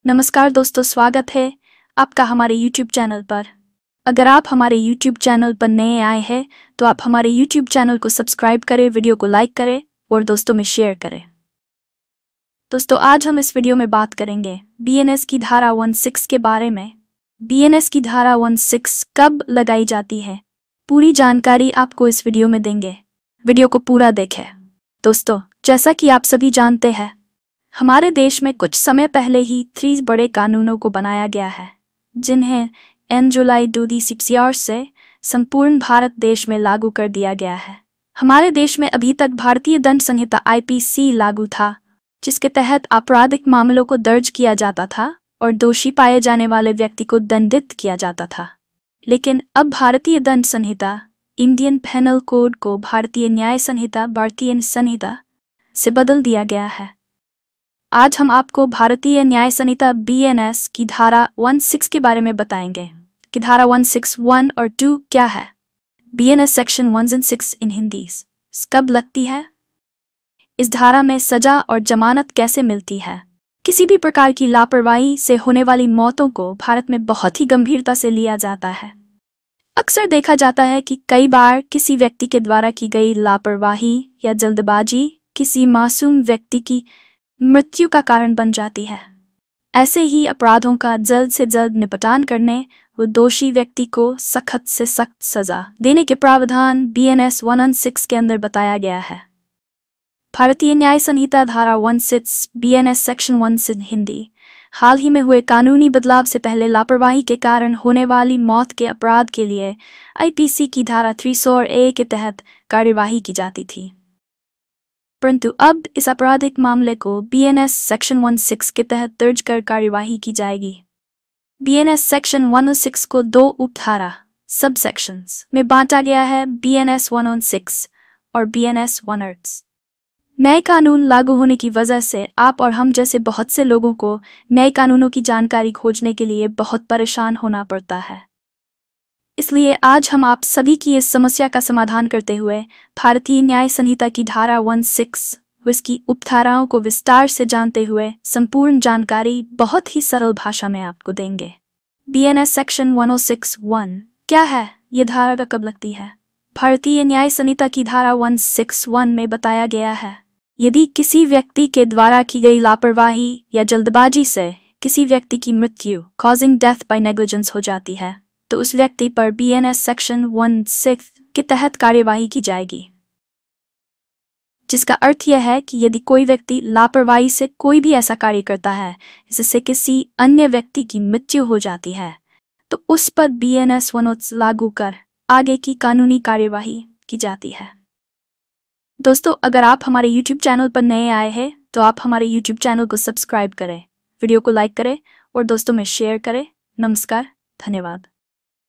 नमस्कार दोस्तों, स्वागत है आपका हमारे YouTube चैनल पर। अगर आप हमारे YouTube चैनल पर नए आए हैं तो आप हमारे YouTube चैनल को सब्सक्राइब करें, वीडियो को लाइक करें और दोस्तों में शेयर करें। दोस्तों, आज हम इस वीडियो में बात करेंगे BNS की धारा 16 के बारे में। BNS की धारा 16 कब लगाई जाती है, पूरी जानकारी आपको इस वीडियो में देंगे। वीडियो को पूरा देखें। दोस्तों, जैसा कि आप सभी जानते हैं, हमारे देश में कुछ समय पहले ही 3 बड़े कानूनों को बनाया गया है, जिन्हें N जुलाई 2016 से संपूर्ण भारत देश में लागू कर दिया गया है। हमारे देश में अभी तक भारतीय दंड संहिता IPC लागू था, जिसके तहत आपराधिक मामलों को दर्ज किया जाता था और दोषी पाए जाने वाले व्यक्ति को दंडित किया जाता था। लेकिन अब भारतीय दंड संहिता इंडियन पेनल कोड को भारतीय न्याय संहिता से बदल दिया गया है। आज हम आपको भारतीय न्याय संहिता BNS की धारा 16 के बारे में बताएंगे कि धारा 16 1 और 2 क्या है। BNS सेक्शन 1 and 6 इन हिंदी कब लगती है? इस धारा में सजा और जमानत कैसे मिलती है? किसी भी प्रकार की लापरवाही से होने वाली मौतों को भारत में बहुत ही गंभीरता से लिया जाता है। अक्सर देखा जाता है कि कई बार किसी व्यक्ति के द्वारा की गई लापरवाही या जल्दबाजी किसी मासूम व्यक्ति की मृत्यु का कारण बन जाती है। ऐसे ही अपराधों का जल्द से जल्द निपटान करने व दोषी व्यक्ति को सख्त से सख्त सजा देने के प्रावधान BNS 16 के अंदर बताया गया है। भारतीय न्याय संहिता धारा 16 BNS सेक्शन 1 in हिंदी हाल ही में हुए कानूनी बदलाव से पहले लापरवाही के कारण होने वाली मौत के अपराध के लिए IPC की धारा 300A के तहत कार्यवाही की जाती थी, परंतु अब इस आपराधिक मामले को BNS सेक्शन 16 के तहत दर्ज कर कार्यवाही की जाएगी। BNS सेक्शन 106 को 2 उपधारा सब सेक्शंस में बांटा गया है, BNS 106 और BNS 108। नए कानून लागू होने की वजह से आप और हम जैसे बहुत से लोगों को नए कानूनों की जानकारी खोजने के लिए बहुत परेशान होना पड़ता है। इसलिए आज हम आप सभी की इस समस्या का समाधान करते हुए भारतीय न्याय संहिता की धारा 16 व इसकी उपधाराओं को विस्तार से जानते हुए संपूर्ण जानकारी बहुत ही सरल भाषा में आपको देंगे। BNS सेक्शन 106 1 क्या है? ये धारा कब लगती है? भारतीय न्याय संहिता की धारा 161 में बताया गया है, यदि किसी व्यक्ति के द्वारा की गई लापरवाही या जल्दबाजी से किसी व्यक्ति की मृत्यु कॉजिंग डेथ बाय नेग्लिजेंस हो जाती है तो उस व्यक्ति पर BNS सेक्शन 16 के तहत कार्यवाही की जाएगी, जिसका अर्थ यह है कि यदि कोई व्यक्ति लापरवाही से कोई भी ऐसा कार्य करता है जिससे किसी अन्य व्यक्ति की मृत्यु हो जाती है तो उस पर BNS 16 लागू कर आगे की कानूनी कार्यवाही की जाती है। दोस्तों, अगर आप हमारे YouTube चैनल पर नए आए हैं तो आप हमारे YouTube चैनल को सब्सक्राइब करें, वीडियो को लाइक करें और दोस्तों में शेयर करें। नमस्कार, धन्यवाद।